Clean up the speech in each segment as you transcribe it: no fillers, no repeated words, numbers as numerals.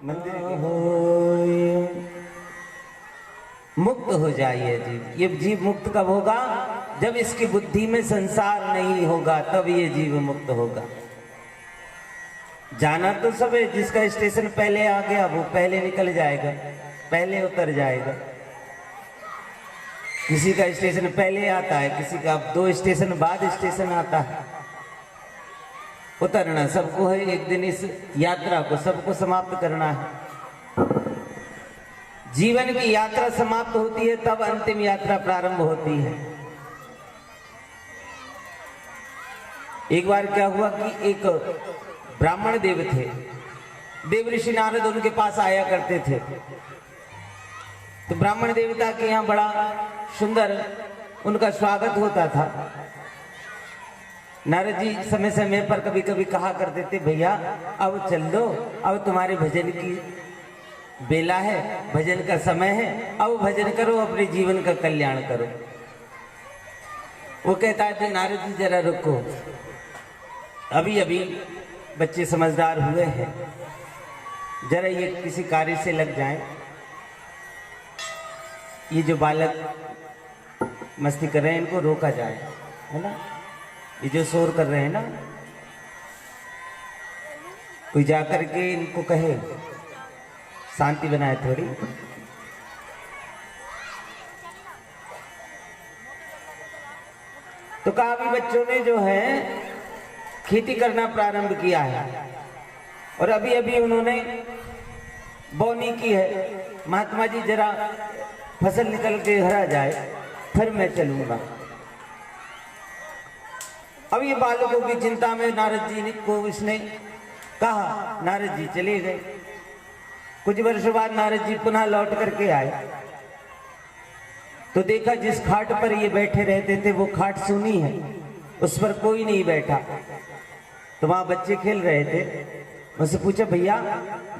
मंदिर हो मुक्त हो जाइए जीव। ये जीव मुक्त कब होगा? जब इसकी बुद्धि में संसार नहीं होगा, तब ये जीव मुक्त होगा। जाना तो सब है, जिसका स्टेशन पहले आ गया वो पहले निकल जाएगा, पहले उतर जाएगा। किसी का स्टेशन पहले आता है, किसी का 2 स्टेशन बाद स्टेशन आता है। उतरना सबको है, एक दिन इस यात्रा को सबको समाप्त करना है। जीवन की यात्रा समाप्त होती है तब अंतिम यात्रा प्रारंभ होती है। एक बार क्या हुआ कि एक ब्राह्मण देव थे, देव ऋषि नारद उनके पास आया करते थे। तो ब्राह्मण देवता के यहाँ बड़ा सुंदर उनका स्वागत होता था। नारद जी समय समय पर कभी कभी कहा करते थे, भैया अब चल दो, अब तुम्हारे भजन की बेला है, भजन का समय है, अब भजन करो, अपने जीवन का कल्याण करो। वो कहता है नारद जी जरा रुको, अभी अभी बच्चे समझदार हुए हैं, जरा ये किसी कार्य से लग जाएं। ये जो बालक मस्ती कर रहे हैं इनको रोका जाए, है ना। ये जो शोर कर रहे हैं ना, कोई जाकर के इनको कहे शांति बनाए थोड़ी। तो कहा अभी बच्चों ने जो है खेती करना प्रारंभ किया है और अभी अभी उन्होंने बोनी की है। महात्मा जी जरा फसल निकल के घर आ जाए फिर मैं चलूंगा। अब ये बालकों की चिंता में नारद जी को इसने कहा, नारद जी चले गए। कुछ वर्षों बाद नारद जी पुनः लौट करके आए तो देखा जिस खाट पर ये बैठे रहते थे वो खाट सूनी है, उस पर कोई नहीं बैठा। तो वहां बच्चे खेल रहे थे, मुझसे पूछा भैया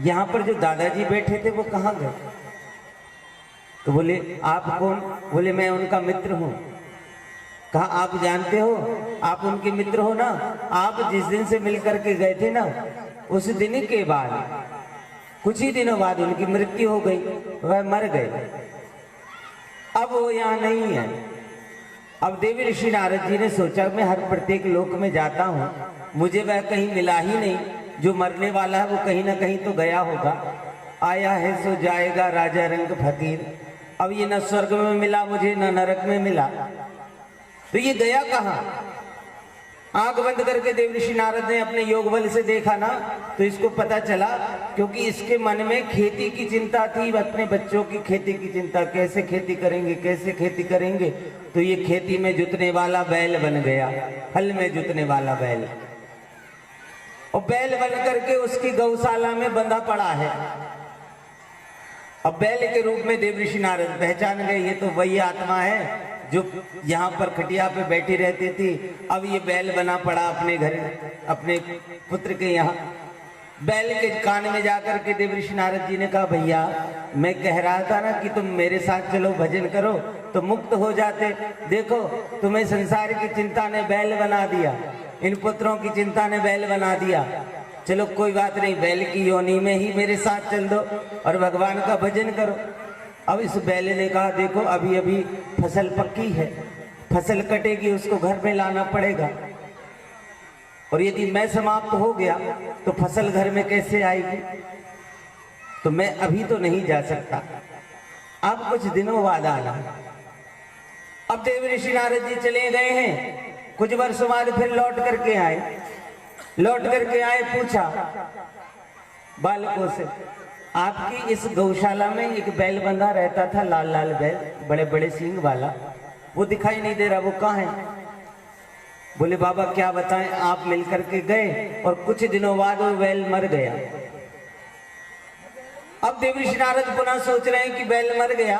यहाँ पर जो दादाजी बैठे थे वो कहाँ गए? तो बोले आप कौन? बोले मैं उनका मित्र हूँ। कहा आप जानते हो, आप उनके मित्र हो ना, आप जिस दिन से मिल करके गए थे ना उस दिन के बाद कुछ ही दिनों बाद उनकी मृत्यु हो गई, वह मर गए, अब वो यहाँ नहीं है। अब देवी ऋषि नारद जी ने सोचा मैं हर प्रत्येक लोक में जाता हूँ, मुझे वह कहीं मिला ही नहीं, जो मरने वाला है वो कहीं ना कहीं तो गया होगा। आया है सो जाएगा राजा रंग फकीर। अब ये न स्वर्ग में मिला मुझे, न नरक में मिला, तो ये गया कहाँ? आंख बंद करके देव ऋषि नारद ने अपने योग बल से देखा ना तो इसको पता चला, क्योंकि इसके मन में खेती की चिंता थी, अपने बच्चों की खेती की चिंता, कैसे खेती करेंगे, कैसे खेती करेंगे। तो ये खेती में जुतने वाला बैल बन गया, हल में जुतने वाला बैल, और बैल बन करके उसकी गौशाला में बंधा पड़ा है। अब बैल के रूप में देव ऋषि नारद पहचान गए, ये तो वही आत्मा है जो यहाँ पर खटिया पे बैठी रहती थी। अब ये बैल बना पड़ा अपने घर, अपने पुत्र के यहाँ। बैल के कान में जाकर के देव ऋषि नारद जी ने कहा भैया मैं कह रहा था ना कि तुम मेरे साथ चलो भजन करो तो मुक्त हो जाते, देखो तुम्हें संसार की चिंता ने बैल बना दिया, इन पुत्रों की चिंता ने बैल बना दिया। चलो कोई बात नहीं, बैल की योनि में ही मेरे साथ चल दो और भगवान का भजन करो। अब इस बैल ने कहा देखो अभी अभी फसल पक्की है, फसल कटेगी, उसको घर में लाना पड़ेगा, और यदि मैं समाप्त हो गया तो फसल घर में कैसे आएगी? तो मैं अभी तो नहीं जा सकता, आप कुछ दिनों बाद आना। अब देव ऋषि नारद जी चले गए हैं, कुछ वर्षों बाद फिर लौट करके आए। लौट करके आए, पूछा बालकों से आपकी इस गौशाला में एक बैल बंधा रहता था, लाल लाल बैल, बड़े बड़े सींग वाला, वो दिखाई नहीं दे रहा, वो कहाँ है? बोले बाबा क्या बताएं, आप मिलकर के गए और कुछ दिनों बाद वो बैल मर गया। अब देव ऋषि नारद पुनः सोच रहे हैं कि बैल मर गया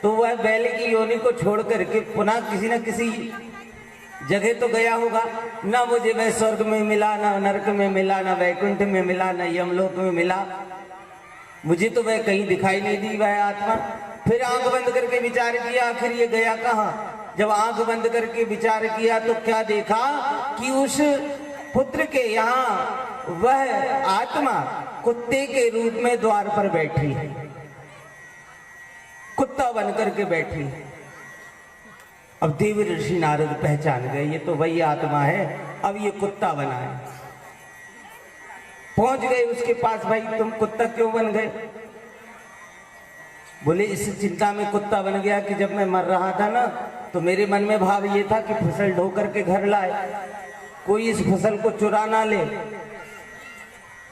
तो वह बैल की योनि को छोड़ करके पुनः किसी न किसी जगह तो गया होगा ना, मुझे वह स्वर्ग में मिला, ना नरक में मिला, ना वैकुंठ में मिला, ना यमलोक में मिला, मुझे तो वह कहीं दिखाई नहीं दी वह आत्मा। फिर आंख बंद करके विचार किया आखिर ये गया कहाँ। जब आंख बंद करके विचार किया तो क्या देखा कि उस पुत्र के यहाँ वह आत्मा कुत्ते के रूप में द्वार पर बैठी है, कुत्ता बन करके बैठी है। अब देव ऋषि नारद पहचान गए, ये तो वही आत्मा है, अब ये कुत्ता बना है। पहुंच गए उसके पास, भाई तुम कुत्ता क्यों बन गए? बोले इस चिंता में कुत्ता बन गया कि जब मैं मर रहा था ना, तो मेरे मन में भाव ये था कि फसल ढो करके घर लाए, कोई इस फसल को चुरा ना ले।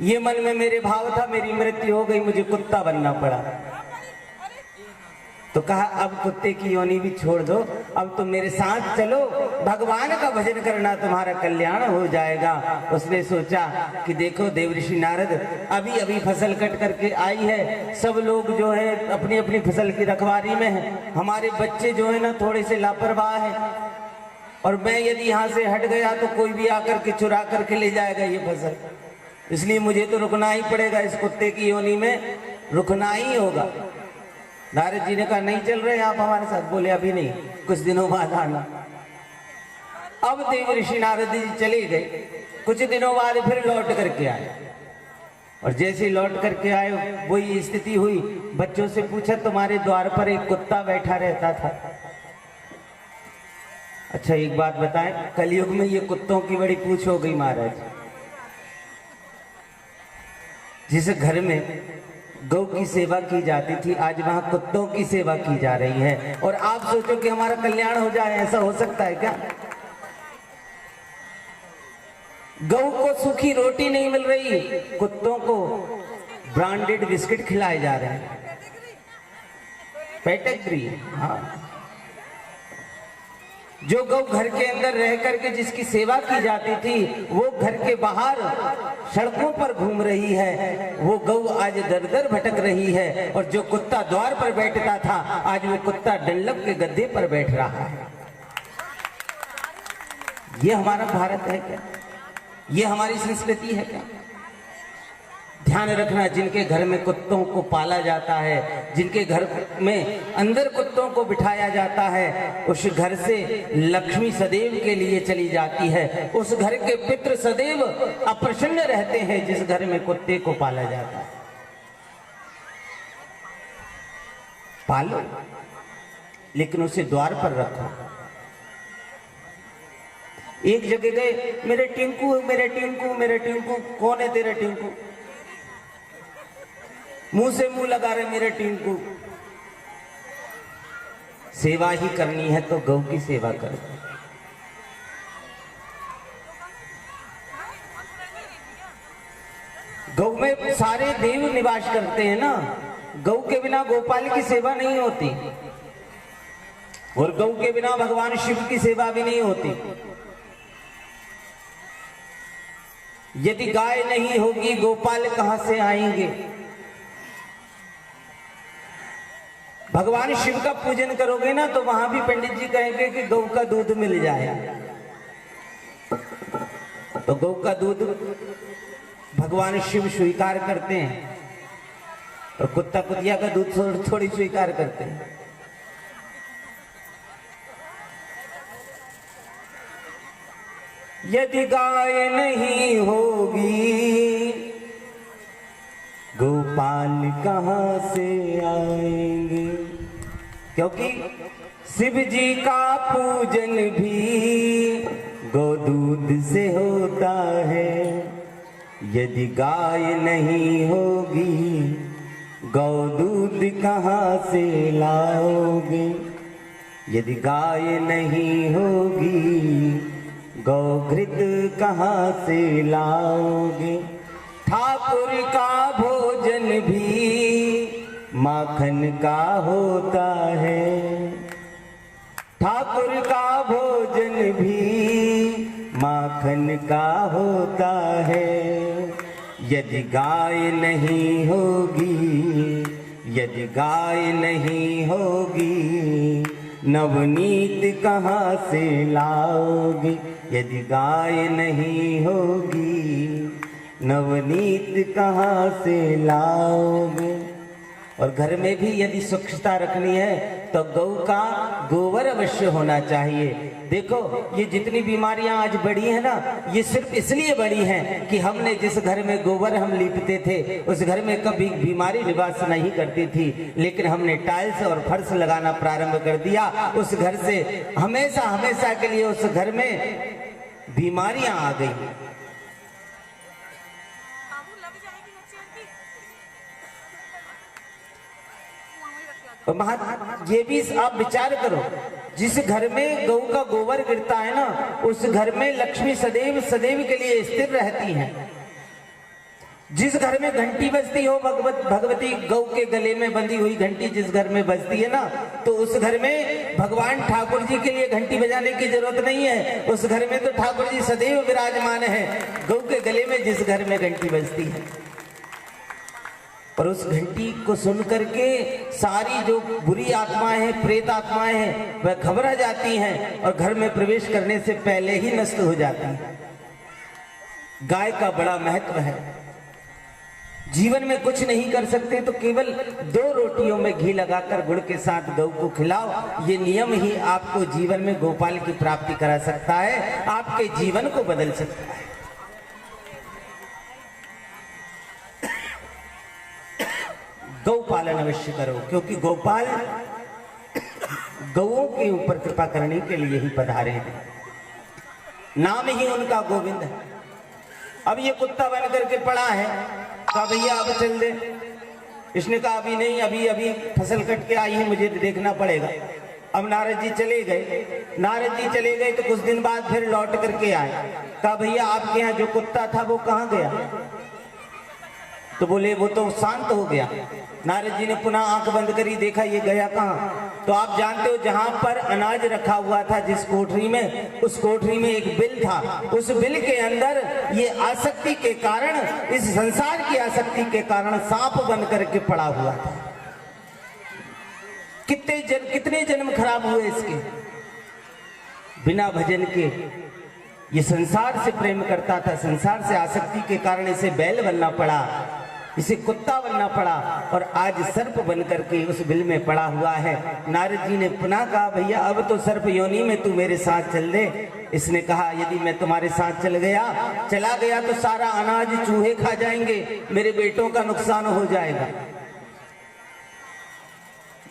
ये मन में मेरे भाव था, मेरी मृत्यु हो गई, मुझे कुत्ता बनना पड़ा। तो कहा अब कुत्ते की योनि भी छोड़ दो, अब तुम मेरे साथ चलो, भगवान का भजन करना, तुम्हारा कल्याण हो जाएगा। उसने सोचा कि देखो देव ऋषि नारद अभी अभी फसल कट करके आई है, सब लोग जो है अपनी अपनी फसल की रखवारी में है, हमारे बच्चे जो है ना थोड़े से लापरवाह है, और मैं यदि यहाँ से हट गया तो कोई भी आकर के चुरा करके ले जाएगा ये फसल, इसलिए मुझे तो रुकना ही पड़ेगा, इस कुत्ते की योनि में रुकना ही होगा। नारद जी ने कहा नहीं चल रहे आप हमारे साथ? बोले अभी नहीं, कुछ दिनों बाद आना। अब देव ऋषि नारद जी चले गए, कुछ दिनों बाद फिर लौट करके आए, और जैसे लौट करके आए वही स्थिति हुई। बच्चों से पूछा तुम्हारे द्वार पर एक कुत्ता बैठा रहता था। अच्छा एक बात बताएं, कलयुग में ये कुत्तों की बड़ी पूछ हो गई महाराज। जिस घर में गौ की सेवा की जाती थी, आज वहां कुत्तों की सेवा की जा रही है। और आप सोचो कि हमारा कल्याण हो जाए, ऐसा हो सकता है क्या? गौ को सूखी रोटी नहीं मिल रही, कुत्तों को ब्रांडेड बिस्किट खिलाए जा रहे हैं, पेडिग्री। हाँ, जो गौ घर के अंदर रह करके जिसकी सेवा की जाती थी, वो घर के बाहर सड़कों पर घूम रही है, वो गौ आज दर दर भटक रही है। और जो कुत्ता द्वार पर बैठता था, आज वो कुत्ता डंडक के गद्दे पर बैठ रहा है। ये हमारा भारत है क्या? ये हमारी संस्कृति है क्या? ध्यान रखना, जिनके घर में कुत्तों को पाला जाता है, जिनके घर में अंदर कुत्तों को बिठाया जाता है, उस घर से लक्ष्मी सदैव के लिए चली जाती है। उस घर के पितृ सदैव अप्रसन्न रहते हैं जिस घर में कुत्ते को पाला जाता है। पालो, लेकिन उसे द्वार पर रखो। एक जगह गए, मेरे टिंकू मेरे टिंकू मेरे टिंकू, कौन है तेरा टिंकू? मुंह से मुंह लगा रहे मेरे टिंकू। सेवा ही करनी है तो गौ की सेवा करो। गौ में सारे देव निवास करते हैं ना, गौ के बिना गोपाल की सेवा नहीं होती, और गौ के बिना भगवान शिव की सेवा भी नहीं होती। यदि गाय नहीं होगी, गोपाल कहां से आएंगे? भगवान शिव का पूजन करोगे ना, तो वहां भी पंडित जी कहेंगे कि गौ का दूध मिल जाए। तो गौ का दूध भगवान शिव स्वीकार करते हैं, और कुत्ता कुतिया का दूध थोड़ी स्वीकार करते हैं। यदि गाय नहीं होगी, गोपाल कहां से आएंगे? क्योंकि शिव जी का पूजन भी गौ दूध से होता है। यदि गाय नहीं होगी, गौ दूध कहां से लाओगे? यदि गाय नहीं होगी, गौ घृत कहां से लाओगे? ठाकुर का भोजन भी माखन का होता है। ठाकुर का भोजन भी माखन का होता है। यदि गाय नहीं होगी, यदि गाय नहीं होगी, नवनीत कहाँ से लाओगे? यदि गाय नहीं होगी, नवनीत कहाँ से लाओगे? और घर में भी यदि स्वच्छता रखनी है तो गौ का गोबर अवश्य होना चाहिए। देखो ये जितनी बीमारियां आज बढ़ी है ना, ये सिर्फ इसलिए बढ़ी हैं कि हमने जिस घर में गोबर हम लीपते थे उस घर में कभी बीमारी निवास नहीं करती थी, लेकिन हमने टाइल्स और फर्श लगाना प्रारंभ कर दिया। उस घर से हमेशा हमेशा के लिए उस घर में बीमारियां आ गई। ये भी आप विचार करो, जिस घर में गौ का गोबर गिरता है ना, उस घर में लक्ष्मी सदैव सदैव के लिए स्थिर रहती हैं। जिस घर में घंटी बजती हो, भगवती गौ के गले में बंधी हुई घंटी जिस घर में बजती है ना, तो उस घर में भगवान ठाकुर जी के लिए घंटी बजाने की जरूरत नहीं है। उस घर में तो ठाकुर जी सदैव विराजमान है, गौ के गले में जिस घर में घंटी बजती है। और उस घंटी को सुन करके सारी जो बुरी आत्माएं हैं, प्रेत आत्माएं हैं, वह घबरा जाती हैं और घर में प्रवेश करने से पहले ही नष्ट हो जाती हैं। गाय का बड़ा महत्व है। जीवन में कुछ नहीं कर सकते तो केवल 2 रोटियों में घी लगाकर गुड़ के साथ गौ को खिलाओ। ये नियम ही आपको जीवन में गोपाल की प्राप्ति करा सकता है, आपके जीवन को बदल सकता है। गौ पालन अवश्य करो, क्योंकि गोपाल गौओं के ऊपर कृपा करने के लिए ही पधारे हैं। नाम ही उनका गोविंद है। अब ये कुत्ता बन करके पड़ा है, कहा भैया अब चल दे। इसने कहा अभी नहीं, अभी अभी फसल कट के आई है, मुझे देखना पड़ेगा। अब नारद जी चले गए। नारद जी चले गए तो कुछ दिन बाद फिर लौट करके आए। कहा भैया आपके यहाँ जो कुत्ता था वो कहाँ गया? तो बोले वो तो शांत हो गया। नारद जी ने पुनः आंख बंद करी, देखा ये गया कहाँ? तो आप जानते हो जहां पर अनाज रखा हुआ था जिस कोठरी में, उस कोठरी में एक बिल था। उस बिल के अंदर ये आसक्ति के कारण, इस संसार की आसक्ति के कारण सांप बन करके पड़ा हुआ था। कितने जन्म खराब हुए इसके बिना भजन के। ये संसार से प्रेम करता था, संसार से आसक्ति के कारण इसे बैल बनना पड़ा, इसे कुत्ता बनना पड़ा और आज सर्प बन करके उस बिल में पड़ा हुआ है। नारद जी ने पुनः कहा भैया अब तो सर्प योनि में तू मेरे साथ चल दे। इसने कहा यदि मैं तुम्हारे साथ चला गया तो सारा अनाज चूहे खा जाएंगे, मेरे बेटों का नुकसान हो जाएगा।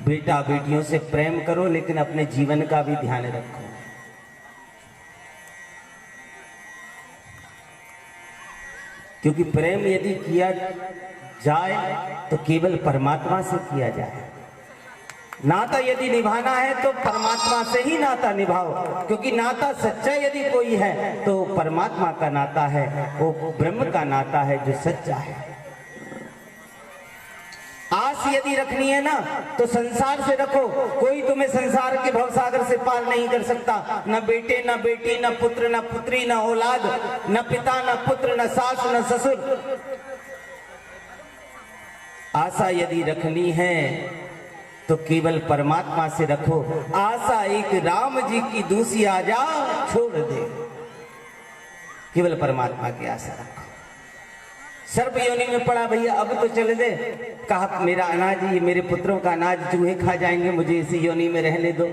बेटा बेटियों से प्रेम करो, लेकिन अपने जीवन का भी ध्यान रखो। क्योंकि प्रेम यदि किया जाए तो केवल परमात्मा से किया जाए। नाता यदि निभाना है तो परमात्मा से ही नाता निभाओ, क्योंकि नाता सच्चा यदि कोई है तो परमात्मा का नाता है, वो ब्रह्म का नाता है जो सच्चा है। आस यदि रखनी है ना तो संसार से रखो। कोई तुम्हें संसार के भवसागर से पार नहीं कर सकता। न बेटे न बेटी न पुत्र न पुत्री न औलाद, न पिता न पुत्र न सास न ससुर। आशा यदि रखनी है तो केवल परमात्मा से रखो। आशा एक राम जी की दूसरी आजा छोड़ दे, केवल परमात्मा की आशा रखो। सर्प योनि में पड़ा भैया अब तो चले दे। कहा मेरा अनाज, ये मेरे पुत्रों का अनाज चूहे खा जाएंगे, मुझे इसी योनि में रहने दो,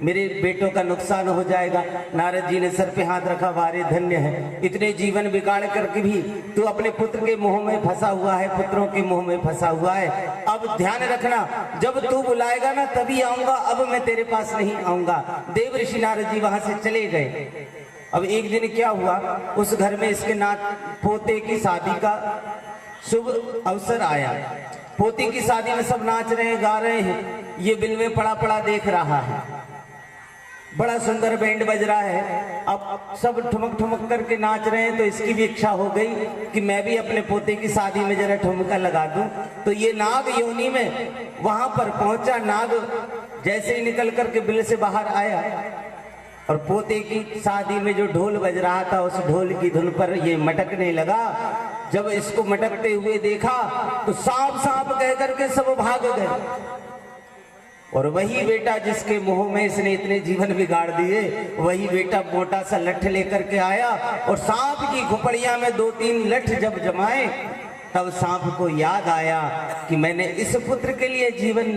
मेरे बेटों का नुकसान हो जाएगा। नारद जी ने सर पे हाथ रखा, वारे धन्य है, इतने जीवन बिगाड़ करके भी तू अपने पुत्र के मुंह में फंसा हुआ है, पुत्रों के मुंह में फंसा हुआ है। अब ध्यान रखना, जब तू बुलाएगा ना तभी आऊंगा, अब मैं तेरे पास नहीं आऊंगा। देव ऋषि नारद जी वहां से चले गए। अब एक दिन क्या हुआ, उस घर में इसके पोते की शादी का शुभ अवसर आया। पोते की शादी में सब नाच रहे हैं, गा रहे हैं। ये बिल में पड़ा पड़ा देख रहा है, बड़ा सुंदर बैंड बज रहा है। अब सब ठुमक ठुमक करके नाच रहे हैं, तो इसकी भी इच्छा हो गई कि मैं भी अपने पोते की शादी में जरा ठुमका लगा दूं। तो ये नाग योनि में वहां पर पहुंचा। नाग जैसे ही निकल करके बिल से बाहर आया और पोते की शादी में जो ढोल बज रहा था उस ढोल की धुन पर ये मटकने लगा। जब इसको मटकते हुए देखा तो सांप सांप कह करके सब भाग गए। और वही बेटा जिसके मुंह में इसने इतने जीवन बिगाड़ दिए, वही बेटा मोटा सा लठ लेकर के आया और सांप की खोपड़िया में 2-3 लठ जब जमाए तब सांप को याद आया कि मैंने इस पुत्र के लिए जीवन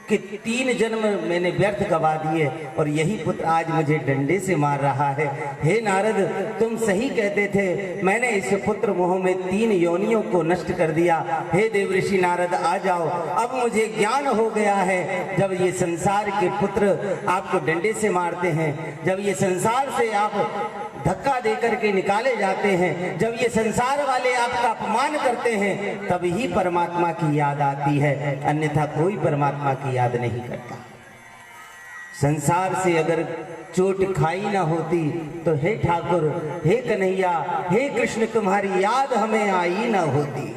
कि 3 जन्म मैंने व्यर्थ गवा दिए और यही पुत्र आज मुझे डंडे से मार रहा है। हे नारद, तुम सही कहते थे, मैंने इस पुत्र मोह में 3 योनियों को नष्ट कर दिया। हे देवऋषि नारद, आ जाओ, अब मुझे ज्ञान हो गया है। जब ये संसार के पुत्र आपको डंडे से मारते हैं, जब ये संसार से आप धक्का देकर के निकाले जाते हैं, जब ये संसार वाले आपका अपमान करते हैं, तब ही परमात्मा की याद आती है, अन्यथा कोई परमात्मा की याद नहीं करता। संसार से अगर चोट खाई ना होती तो हे ठाकुर, हे कन्हैया, हे कृष्ण, तुम्हारी याद हमें आई ना होती।